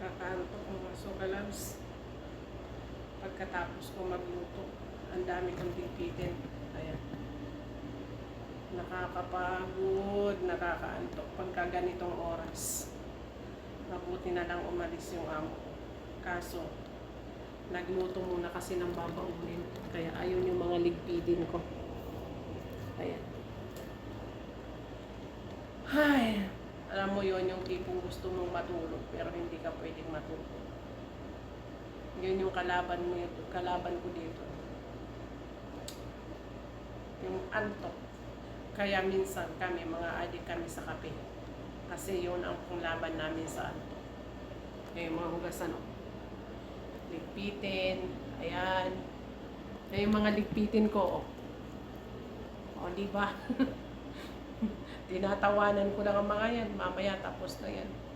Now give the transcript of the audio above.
Nakakaantok mga sukalabs. Pagkatapos ko magluto, ang dami kong pipitin. Ayan. Nakakapagod, nakakaantok pagka ganitong oras. Mabuti na lang umalis yung amo ko. Kaso, nagluto muna kasi ng babaunin. Kaya ayun yung mga ligpidin ko. Ayan. Ay, alam mo yon yung tipong gusto mong matulog pero hindi ka pwedeng matulog. Yun yung kalaban mo, yung kalaban ko dito. Yung antok. Kaya minsan kami, mga adik kami sa kape. Kasi yun ang laban namin sa antok. Yung mga hugasan, ligpitin, ayan. Yung mga ligpitin ko, o diba? Tinatawanan ko lang ang mga yan, mamaya tapos na yan.